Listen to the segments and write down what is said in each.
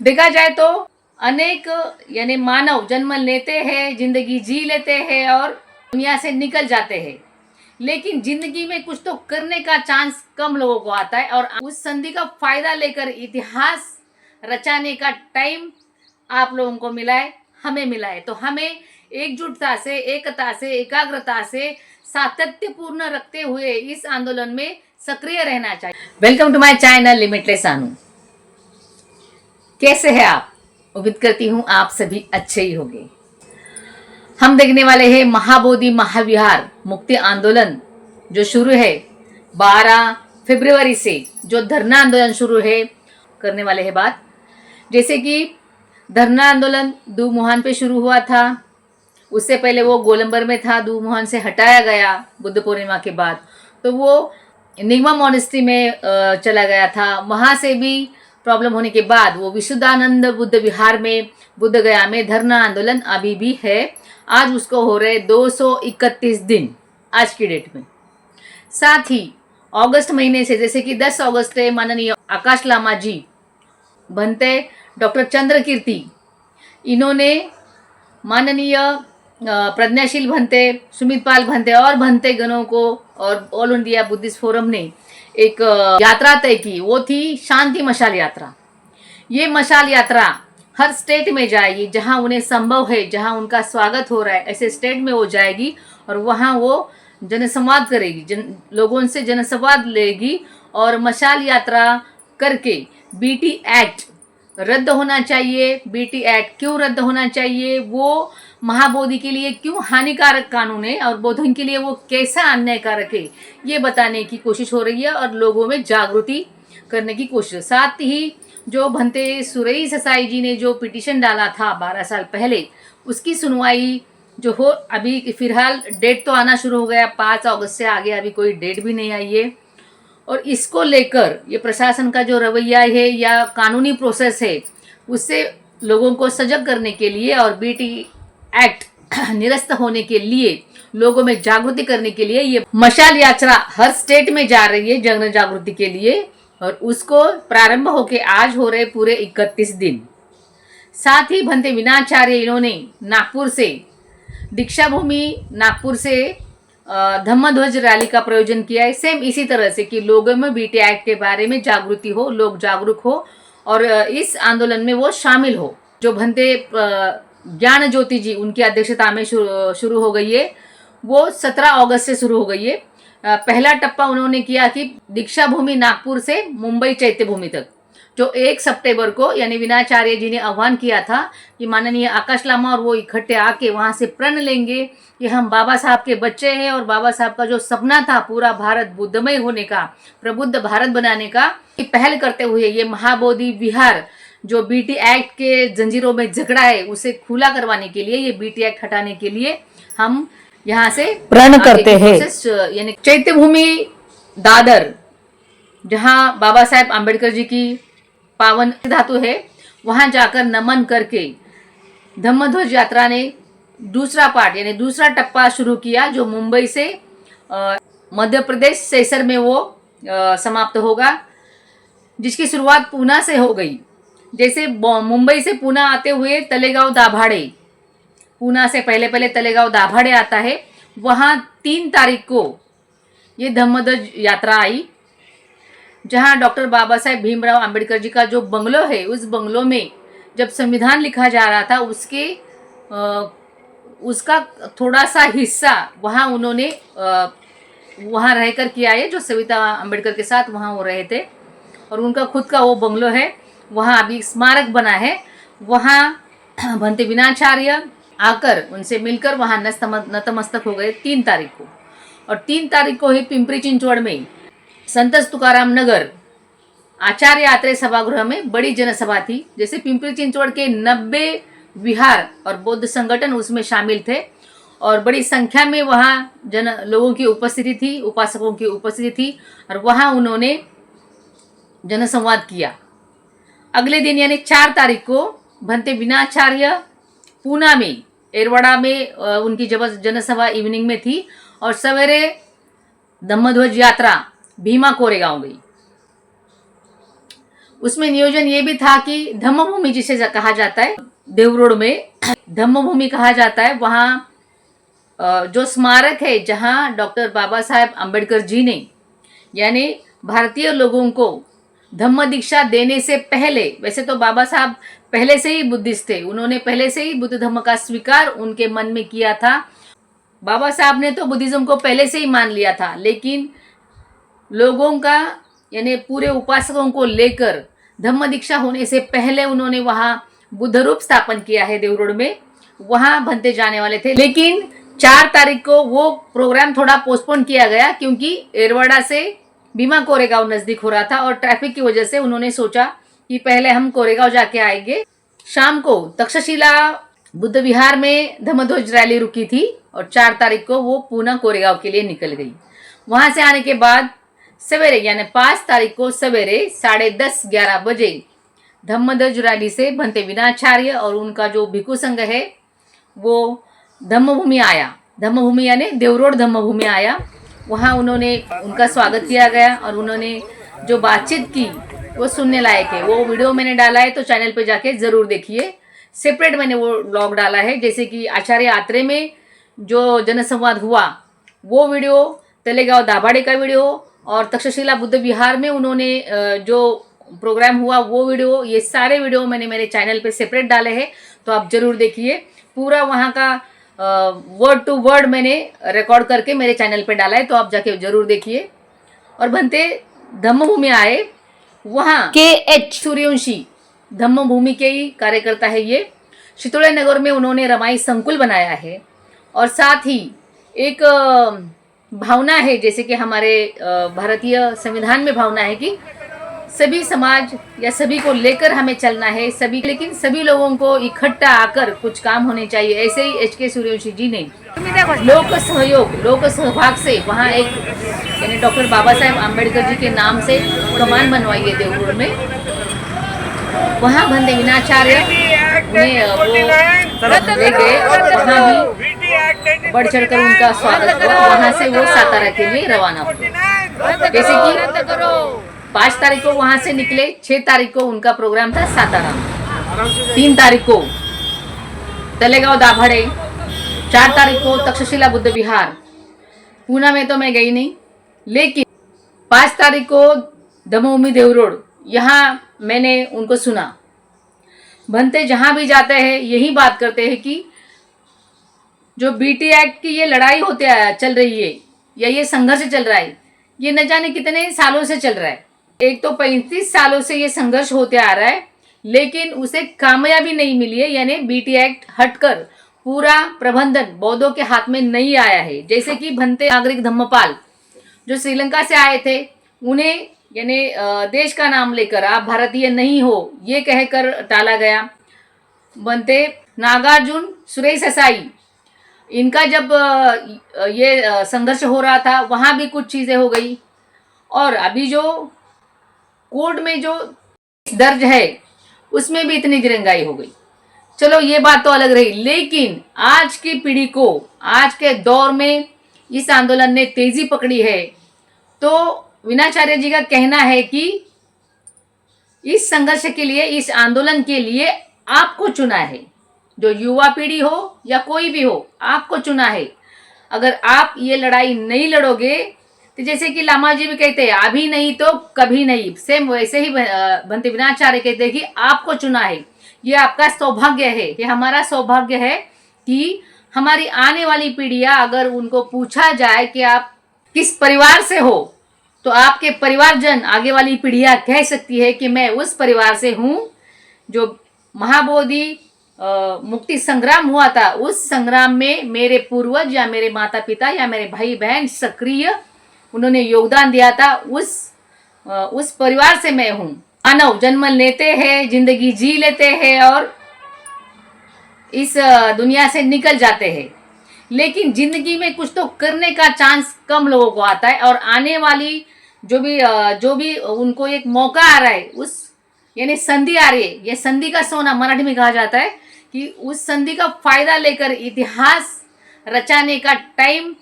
देखा जाए तो अनेक यानी मानव जन्म लेते हैं, जिंदगी जी लेते हैं और दुनिया से निकल जाते हैं, लेकिन जिंदगी में कुछ तो करने का चांस कम लोगों को आता है और उस संधि का फायदा लेकर इतिहास रचाने का टाइम आप लोगों को मिला है, हमें मिला है। तो हमें एकजुटता से, एकता से, एकाग्रता से, सातत्यपूर्ण रखते हुए इस आंदोलन में सक्रिय रहना चाहिए। Welcome to my channel limitless Anu. कैसे हैं आप? उम्मीद करती हूँ आप सभी अच्छे ही होंगे। हम देखने वाले हैं महाबोधि महाविहार मुक्ति आंदोलन जो शुरू है 12 फरवरी से, जो धरना आंदोलन शुरू है करने वाले हैं बात। जैसे कि धरना आंदोलन दूमुहान पे शुरू हुआ था, उससे पहले वो गोलंबर में था, दूमुहान से हटाया गया बुद्ध पूर्णिमा के बाद, तो वो निगमा मॉनेस्ट्री में चला गया था। वहाँ से भी प्रॉब्लम होने के बाद वो विशुद्धानंद बुद्ध विहार में, बुद्ध गया में धरना आंदोलन अभी भी है। आज उसको हो रहे 231 दिन आज की डेट में। साथ ही अगस्त महीने से, जैसे कि 10 अगस्त से माननीय आकाश लामा जी, भंते डॉक्टर चंद्रकीर्ति, इन्होंने माननीय प्रज्ञाशील भंते, सुमित पाल भंते और भंते गणों को और ऑल इंडिया बुद्धिस्ट फोरम ने एक यात्रा तय की। वो थी शांति मशाल यात्रा। ये मशाल यात्रा हर स्टेट में जाएगी, जहां उन्हें संभव है, जहां उनका स्वागत हो रहा है, ऐसे स्टेट में वो जाएगी और वहां वो जनसंवाद करेगी, लोगों से जनसंवाद लेगी और मशाल यात्रा करके बीटी एक्ट रद्द होना चाहिए। बीटी एक्ट क्यों रद्द होना चाहिए, वो महाबोधि के लिए क्यों हानिकारक कानून है और बौद्धों के लिए वो कैसा अन्यायकारक है, ये बताने की कोशिश हो रही है और लोगों में जागृति करने की कोशिश। साथ ही जो भंते सुरई ससाई जी ने जो पिटीशन डाला था 12 साल पहले, उसकी सुनवाई जो हो, अभी फिलहाल डेट तो आना शुरू हो गया 5 अगस्त से आगे, अभी कोई डेट भी नहीं आई है। और इसको लेकर ये प्रशासन का जो रवैया है या कानूनी प्रोसेस है, उससे लोगों को सजग करने के लिए और बीटी एक्ट निरस्त होने के लिए, लोगों में जागृति करने के लिए ये मशाल यात्रा हर स्टेट में जा रही है जन जागृति के लिए। और उसको प्रारंभ होके आज हो रहे पूरे 31 दिन। साथ ही भंते विनाचार्य, इन्होंने नागपुर से, दीक्षा भूमि नागपुर से धम्मध्वज रैली का प्रयोजन किया है। सेम इसी तरह से कि लोगों में बीटी एक्ट के बारे में जागृति हो, लोग जागरूक हो और इस आंदोलन में वो शामिल हो। जो भंते ज्ञान ज्योति जी, उनकी अध्यक्षता में शुरू हो गई है, वो 17 अगस्त से शुरू हो गई है। पहला टप्पा उन्होंने किया कि दीक्षा भूमि नागपुर से मुंबई चैत्य भूमि तक, जो 1 सितंबर को यानी विनाचार्य जी ने आह्वान किया था कि माननीय आकाश लामा और वो इकट्ठे आके वहाँ से प्रण लेंगे कि हम बाबा साहब के बच्चे हैं और बाबा साहब का जो सपना था पूरा भारत बुद्धमय होने का, प्रबुद्ध भारत बनाने का, कि पहल करते हुए ये महाबोधि विहार जो बीटी एक्ट के जंजीरों में जकड़ा है उसे खुला करवाने के लिए, ये बीटी एक्ट हटाने के लिए हम यहाँ से प्रण करते हैं। यानी चैत्य भूमि दादर, जहाँ बाबा साहेब आम्बेडकर जी की पावन धातु है, वहां जाकर नमन करके धम्मध्वज यात्रा ने दूसरा पार्ट यानी दूसरा टप्पा शुरू किया, जो मुंबई से मध्य प्रदेश सैसर में वो समाप्त होगा, जिसकी शुरुआत पूना से हो गई। जैसे मुंबई से पूना आते हुए तलेगांव दाभाड़े, पूना से पहले तलेगांव दाभाड़े आता है, वहाँ 3 तारीख को ये धम्मध्वज यात्रा आई, जहाँ डॉक्टर बाबा साहेब भीमराव अंबेडकर जी का जो बंगलो है, उस बंगलो में जब संविधान लिखा जा रहा था उसका थोड़ा सा हिस्सा वहाँ उन्होंने वहाँ रहकर किया है, जो सविता अंबेडकर के साथ वहाँ वो रहे थे और उनका खुद का वो बंगलो है, वहाँ अभी स्मारक बना है। वहाँ भंते विनाचार्य आकर उनसे मिलकर वहाँ नतमस्तक हो गए 3 तारीख को। और 3 तारीख को ही पिंपरी चिंचवड़ में संत तुकाराम नगर आचार्य आत्रेय सभागृह में बड़ी जनसभा थी। जैसे पिंपरी चिंचवड़ के 90 विहार और बौद्ध संगठन उसमें शामिल थे और बड़ी संख्या में वहाँ लोगों की उपस्थिति थी, उपासकों की उपस्थिति थी और वहाँ उन्होंने जनसंवाद किया। अगले दिन यानी 4 तारीख को भंते विनाचार्य पूना में, एरवाड़ा में उनकी जनसभा इवनिंग में थी और सवेरे धम्मध्वज यात्रा भीमा कोरेगांव गई। उसमें नियोजन ये भी था कि धम्मभूमि जिसे कहा जाता है, देवरोड में धम्मभूमि कहा जाता है, वहाँ जो स्मारक है जहाँ डॉक्टर बाबा साहेब अम्बेडकर जी ने यानी भारतीय लोगों को धम्म दीक्षा देने से पहले, वैसे तो बाबा साहब पहले से ही बुद्धिस्ट थे, उन्होंने पहले से ही बुद्ध धर्म का स्वीकार उनके मन में किया था। बाबा साहब ने तो बुद्धिज्म को पहले से ही मान लिया था, लेकिन लोगों का यानी पूरे उपासकों को लेकर धम्म दीक्षा होने से पहले उन्होंने वहाँ बुद्ध रूप स्थापन किया है देवरोड में, वहाँ भंते जाने वाले थे। लेकिन 4 तारीख को वो प्रोग्राम थोड़ा पोस्टपोन किया गया क्योंकि एरवाड़ा से भीमा कोरेगांव नज़दीक हो रहा था और ट्रैफिक की वजह से उन्होंने सोचा कि पहले हम कोरेगांव जाके आएंगे। शाम को तक्षशिला बुद्ध विहार में धम्मध्वज रैली रुकी थी और 4 तारीख को वो पुनः कोरेगांव के लिए निकल गई। वहाँ से आने के बाद सवेरे यानी 5 तारीख को सवेरे 10:30-11 बजे धम्मध्वज रैली से भंते विनाचार्य और उनका जो भिक्षु संघ है वो धम्मभूमि आया। धम्मभूमि यानी देवरोड धम्मभूमि आया। वहाँ उन्होंने उनका स्वागत किया गया और उन्होंने जो बातचीत की वो सुनने लायक है। वो वीडियो मैंने डाला है तो चैनल पे जाके ज़रूर देखिए। सेपरेट मैंने वो ब्लॉग डाला है, जैसे कि आचार्य यात्रे में जो जनसंवाद हुआ वो वीडियो, तलेगांव दाभाडे का वीडियो और तक्षशिला बुद्ध विहार में उन्होंने जो प्रोग्राम हुआ वो वीडियो, ये सारे वीडियो मैंने मेरे चैनल पे सेपरेट डाले हैं, तो आप ज़रूर देखिए। पूरा वहाँ का वर्ड टू वर्ड मैंने रिकॉर्ड करके मेरे चैनल पे डाला है, तो आप जाके ज़रूर देखिए। और भंते धम्मभूमि आए, वहाँ KH सूर्यवंशी धम्मभूमि के ही कार्यकर्ता है ये। शितोले नगर में उन्होंने रमाई संकुल बनाया है और साथ ही एक भावना है, जैसे कि हमारे भारतीय संविधान में भावना है कि सभी समाज या सभी को लेकर हमें चलना है, लेकिन सभी लोगों को इकट्ठा आकर कुछ काम होने चाहिए। ऐसे ही HK सूर्यवंशी जी ने लोक सहयोग, लोक सहभाग से वहाँ एक यानी डॉक्टर बाबा साहेब आम्बेडकर जी के नाम से कमान बनवाई है देवरोड में। वहाँ भंते विनाचार्य उन्हें वो ले गए और वहाँ भी बढ़ चढ़ कर उनका स्वागत हुआ। वहाँ से वो सातारा के लिए रवाना हुए। जैसे कि 5 तारीख को वहाँ से निकले, 6 तारीख को उनका प्रोग्राम था सातारा में, 3 तारीख को तलेगांव दाभाडे, 4 तारीख को तक्षशिला बुद्ध विहार। पूना में तो मैं गई नहीं, लेकिन 5 तारीख को धम्मभूमि देवरोड, यहाँ मैंने उनको सुना। भंते जहाँ भी जाते हैं यही बात करते हैं कि जो BT एक्ट की ये लड़ाई चल रही है या ये संघर्ष चल रहा है, ये न जाने कितने सालों से चल रहा है। एक तो 35 सालों से ये संघर्ष होते आ रहा है, लेकिन उसे कामयाबी नहीं मिली है। यानी BT एक्ट हटकर पूरा प्रबंधन बौद्धों के हाथ में नहीं आया है। जैसे कि भंते नागरिक धम्मपाल जो श्रीलंका से आए थे, उन्हें यानी देश का नाम लेकर आप भारतीय नहीं हो ये कहकर टाला गया। भंते नागार्जुन सुरेश असाई, इनका जब ये संघर्ष हो रहा था वहाँ भी कुछ चीज़ें हो गई, और अभी जो कोर्ट में जो दर्ज है उसमें भी इतनी दिरंगाई हो गई। चलो ये बात तो अलग रही, लेकिन आज की पीढ़ी को, आज के दौर में इस आंदोलन ने तेजी पकड़ी है। तो विनाचार्य जी का कहना है कि इस संघर्ष के लिए, इस आंदोलन के लिए आपको चुना है, जो युवा पीढ़ी हो या कोई भी हो, आपको चुना है। अगर आप ये लड़ाई नहीं लड़ोगे तो जैसे कि लामा जी भी कहते हैं, अभी नहीं तो कभी नहीं, सेम वैसे ही भंते विनाचार्य कहते हैं कि आपको चुना है। ये आपका सौभाग्य है, ये हमारा सौभाग्य है कि हमारी आने वाली पीढ़ियां, अगर उनको पूछा जाए कि आप किस परिवार से हो, तो आपके परिवारजन, आगे वाली पीढ़ियां कह सकती है कि मैं उस परिवार से हूँ जो महाबोधि मुक्ति संग्राम हुआ था, उस संग्राम में मेरे पूर्वज या मेरे माता पिता या मेरे भाई बहन सक्रिय उन्होंने योगदान दिया था, उस परिवार से मैं हूँ। मानव जन्म लेते हैं, जिंदगी जी लेते हैं और इस दुनिया से निकल जाते हैं, लेकिन जिंदगी में कुछ तो करने का चांस कम लोगों को आता है। और आने वाली जो भी उनको एक मौका आ रहा है, उस यानी संधि आ रही है, ये संधि का सोना मराठी में कहा जाता है कि उस संधि का फायदा लेकर इतिहास रचाने का टाइम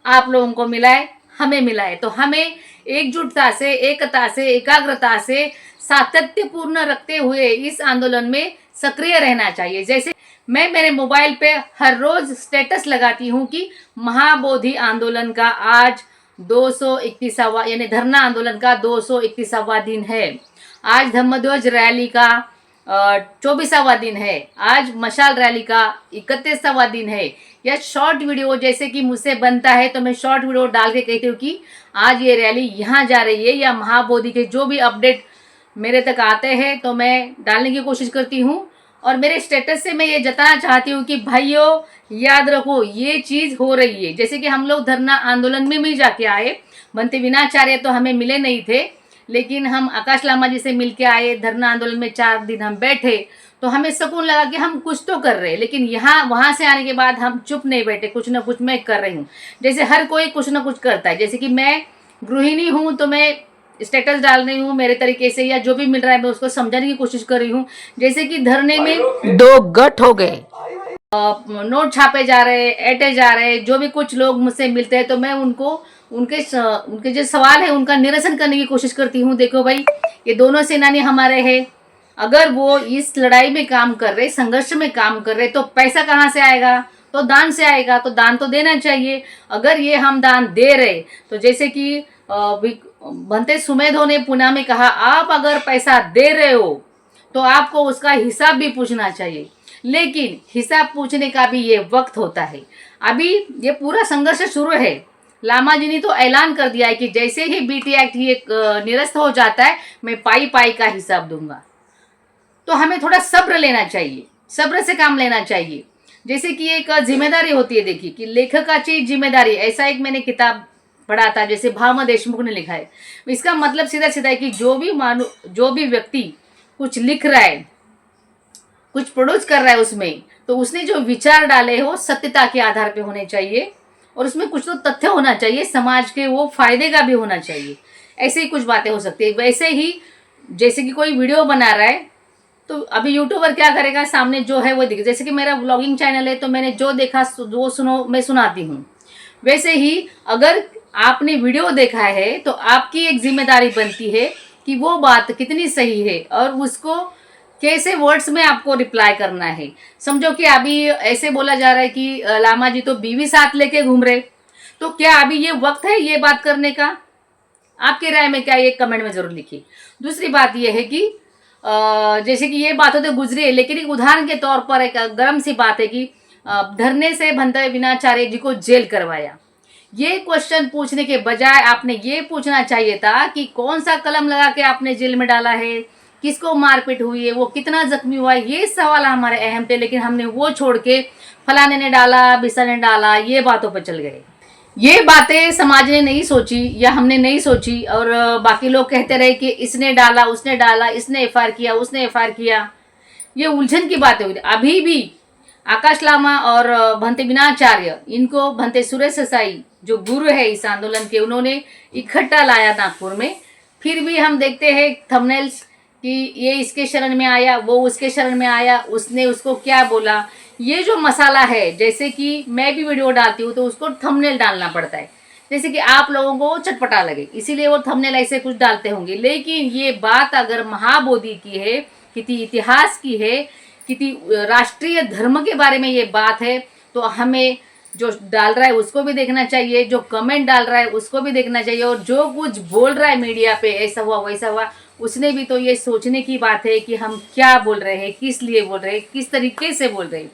आप लोगों को मिला है, हमें मिला है। तो हमें एकजुटता से, एकता से, एकाग्रता से सातत्यपूर्ण रखते हुए इस आंदोलन में सक्रिय रहना चाहिए। जैसे मैं मेरे मोबाइल पे हर रोज स्टेटस लगाती हूँ कि महाबोधि आंदोलन का आज 231वां यानी धरना आंदोलन का 231वां दिन है। आज धम्मध्वज रैली का 24वां दिन है। आज मशाल रैली का 31वां दिन है। या शॉर्ट वीडियो जैसे कि मुझसे बनता है तो मैं शॉर्ट वीडियो डाल के कहती हूँ कि आज ये रैली यहाँ जा रही है, या महाबोधि के जो भी अपडेट मेरे तक आते हैं तो मैं डालने की कोशिश करती हूँ। और मेरे स्टेटस से मैं ये जताना चाहती हूँ कि भाइयों याद रखो ये चीज़ हो रही है। जैसे कि हम लोग धरना आंदोलन में भी जाके आए, बनते विनाचार्य तो हमें मिले नहीं थे, लेकिन हम आकाश लामा जी से मिल के आए। धरना आंदोलन में 4 दिन हम बैठे तो हमें सुकून लगा कि हम कुछ तो कर रहे हैं। लेकिन यहाँ वहाँ से आने के बाद हम चुप नहीं बैठे, कुछ ना कुछ मैं कर रही हूँ। जैसे हर कोई कुछ ना कुछ करता है। जैसे कि मैं गृहिणी हूँ तो मैं स्टेटस डाल रही हूँ मेरे तरीके से, या जो भी मिल रहा है मैं उसको समझाने की कोशिश कर रही हूँ। जैसे कि धरने में 2 गठ हो गए, नोट छापे जा रहे, ऐटे जा रहे, जो भी कुछ लोग मुझसे मिलते हैं तो मैं उनको उनके जो सवाल है उनका निरसन करने की कोशिश करती हूँ। देखो भाई, ये दोनों सेनानी हमारे हैं। अगर वो इस लड़ाई में काम कर रहे, संघर्ष में काम कर रहे, तो पैसा कहाँ से आएगा? तो दान से आएगा। तो दान तो देना चाहिए। अगर ये हम दान दे रहे तो जैसे कि भंते सुमेधो ने पुणे में कहा, आप अगर पैसा दे रहे हो तो आपको उसका हिसाब भी पूछना चाहिए। लेकिन हिसाब पूछने का भी ये वक्त होता है। अभी ये पूरा संघर्ष शुरू है। लामा जी ने तो ऐलान कर दिया है कि जैसे ही बीटी एक्ट ये निरस्त हो जाता है मैं पाई पाई का हिसाब दूंगा। तो हमें थोड़ा सब्र लेना चाहिए, सब्र से काम लेना चाहिए। जैसे कि एक जिम्मेदारी होती है, देखिए कि लेखकाची जिम्मेदारी, ऐसा एक मैंने किताब पढ़ा था, जैसे भामा देशमुख ने लिखा है। इसका मतलब सीधा सीधा है कि जो भी व्यक्ति कुछ लिख रहा है, कुछ प्रोड्यूस कर रहा है उसमें, तो उसने जो विचार डाले हो सत्यता के आधार पे होने चाहिए, और उसमें कुछ तो तथ्य होना चाहिए, समाज के वो फायदे का भी होना चाहिए। ऐसे ही कुछ बातें हो सकती है। वैसे ही जैसे कि कोई वीडियो बना रहा है तो अभी यूट्यूबर क्या करेगा, सामने जो है वो दिखे। जैसे कि मेरा व्लॉगिंग चैनल है तो मैंने जो देखा वो सुनो मैं सुनाती हूँ। वैसे ही अगर आपने वीडियो देखा है तो आपकी एक जिम्मेदारी बनती है कि वो बात कितनी सही है और उसको कैसे वर्ड्स में आपको रिप्लाई करना है। समझो कि अभी ऐसे बोला जा रहा है कि लामा जी तो बीवी साथ लेके घूम रहे, तो क्या अभी ये वक्त है ये बात करने का? आपके राय में क्या, ये कमेंट में जरूर लिखिए। दूसरी बात ये है कि जैसे कि ये बातों तो गुजरी है, लेकिन एक उदाहरण के तौर पर एक गर्म सी बात है कि धरने से भंते विनाचार्य जी को जेल करवाया। ये क्वेश्चन पूछने के बजाय आपने ये पूछना चाहिए था कि कौन सा कलम लगा के आपने जेल में डाला है, किसको मारपीट हुई है, वो कितना जख्मी हुआ है, ये सवाल हमारे अहम थे। लेकिन हमने वो छोड़ के फलाने ने डाला, बिसा ने डाला, ये बातों पर चल गए। ये बातें समाज ने नहीं सोची या हमने नहीं सोची, और बाकी लोग कहते रहे कि इसने डाला, उसने डाला, इसने एफआईआर किया, उसने एफआईआर किया। ये उलझन की बातें हुई। अभी भी आकाश लामा और भंते विनाचार्य, इनको भंते सुरेश साई जो गुरु है इस आंदोलन के, उन्होंने इकट्ठा लाया नागपुर में। फिर भी हम देखते हैं थंबनेल्स कि ये इसके शरण में आया, वो उसके शरण में आया, उसने उसको क्या बोला। ये जो मसाला है, जैसे कि मैं भी वीडियो डालती हूँ तो उसको थंबनेल डालना पड़ता है, जैसे कि आप लोगों को चटपटा लगे, इसीलिए वो थंबनेल ऐसे कुछ डालते होंगे। लेकिन ये बात अगर महाबोधि की है, किसी इतिहास की है, किसी राष्ट्रीय धर्म के बारे में ये बात है, तो हमें जो डाल रहा है उसको भी देखना चाहिए, जो कमेंट डाल रहा है उसको भी देखना चाहिए, और जो कुछ बोल रहा है मीडिया पे ऐसा हुआ वैसा हुआ, उसने भी तो ये सोचने की बात है कि हम क्या बोल रहे हैं, किस लिए बोल रहे हैं, किस तरीके से बोल रहे हैं।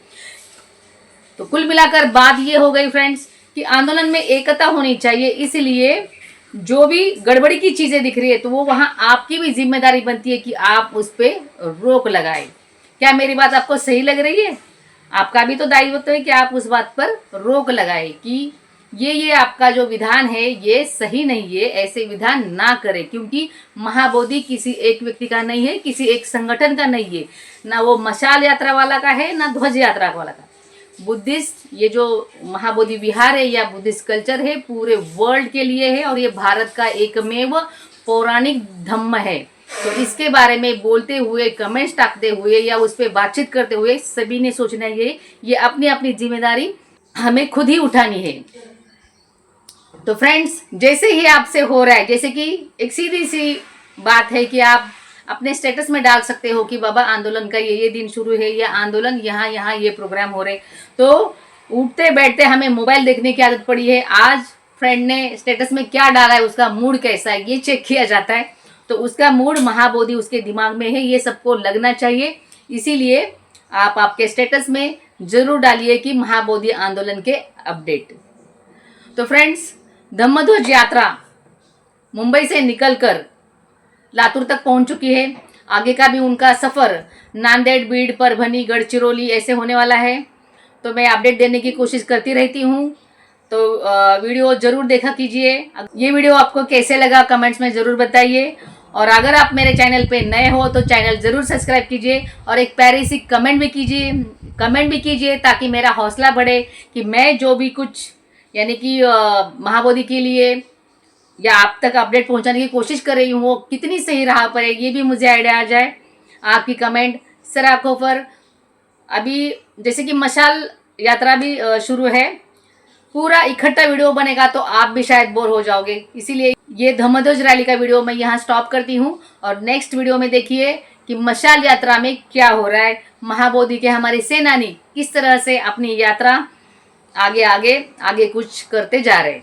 तो कुल मिलाकर बात ये हो गई फ्रेंड्स कि आंदोलन में एकता होनी चाहिए। इसलिए जो भी गड़बड़ी की चीज़ें दिख रही है तो वो वहाँ आपकी भी जिम्मेदारी बनती है कि आप उस पर रोक लगाए। क्या मेरी बात आपको सही लग रही है? आपका भी तो दायित्व है कि आप उस बात पर रोक लगाए कि ये आपका जो विधान है ये सही नहीं है, ऐसे विधान ना करें। क्योंकि महाबोधि किसी एक व्यक्ति का नहीं है, किसी एक संगठन का नहीं है, ना वो मशाल यात्रा वाला का है, ना ध्वज यात्रा वाला का। बुद्धिस्ट ये जो महाबोधि विहार है या बुद्धिस्ट कल्चर है पूरे वर्ल्ड के लिए है, और ये भारत का एकमेव पौराणिक धम्म है। तो इसके बारे में बोलते हुए, कमेंट्स टाकते हुए या उस पर बातचीत करते हुए सभी ने सोचना ये अपनी अपनी जिम्मेदारी हमें खुद ही उठानी है। तो फ्रेंड्स, जैसे ही आपसे हो रहा है, जैसे कि एक सीधी सी बात है कि आप अपने स्टेटस में डाल सकते हो कि बाबा आंदोलन का ये दिन शुरू है, या आंदोलन यहाँ यहाँ ये प्रोग्राम हो रहे। तो उठते बैठते हमें मोबाइल देखने की आदत पड़ी है। आज फ्रेंड ने स्टेटस में क्या डाला है, उसका मूड कैसा है, ये चेक किया जाता है। तो उसका मूड महाबोधि उसके दिमाग में है, ये सबको लगना चाहिए। इसीलिए आप आपके स्टेटस में जरूर डालिए कि महाबोधि आंदोलन के अपडेट। तो फ्रेंड्स, धम्मध्वज यात्रा मुंबई से निकलकर लातूर तक पहुंच चुकी है। आगे का भी उनका सफ़र नांदेड़, बीड़, परभनी, गढ़चिरौली ऐसे होने वाला है। तो मैं अपडेट देने की कोशिश करती रहती हूँ। तो वीडियो ज़रूर देखा कीजिए। ये वीडियो आपको कैसे लगा कमेंट्स में ज़रूर बताइए। और अगर आप मेरे चैनल पे नए हो तो चैनल ज़रूर सब्सक्राइब कीजिए और एक प्यारी सी कमेंट भी कीजिए ताकि मेरा हौसला बढ़े कि मैं जो भी कुछ यानी कि महाबोधि के लिए या आप तक अपडेट पहुंचाने की कोशिश कर रही हूँ वो कितनी सही राह पर है, ये भी मुझे आइडिया आ जाए। आपकी कमेंट सराखों पर। अभी जैसे कि मशाल यात्रा भी शुरू है, पूरा इकट्ठा वीडियो बनेगा तो आप भी शायद बोर हो जाओगे। इसीलिए ये धम्मध्वज रैली का वीडियो मैं यहाँ स्टॉप करती हूँ और नेक्स्ट वीडियो में देखिए कि मशाल यात्रा में क्या हो रहा है। महाबोधि के हमारे सेनानी किस तरह से अपनी यात्रा आगे आगे आगे कुछ करते जा रहे।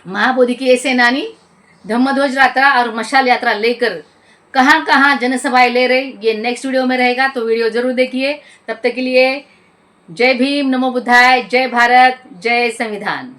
महाबोधि के ये सेनानी धम्मध्वज यात्रा और मशाल यात्रा लेकर कहाँ कहाँ जनसभाएं ले रहे, ये नेक्स्ट वीडियो में रहेगा। तो वीडियो जरूर देखिए। तब तक के लिए जय भीम, नमो बुद्धाय, जय भारत, जय संविधान।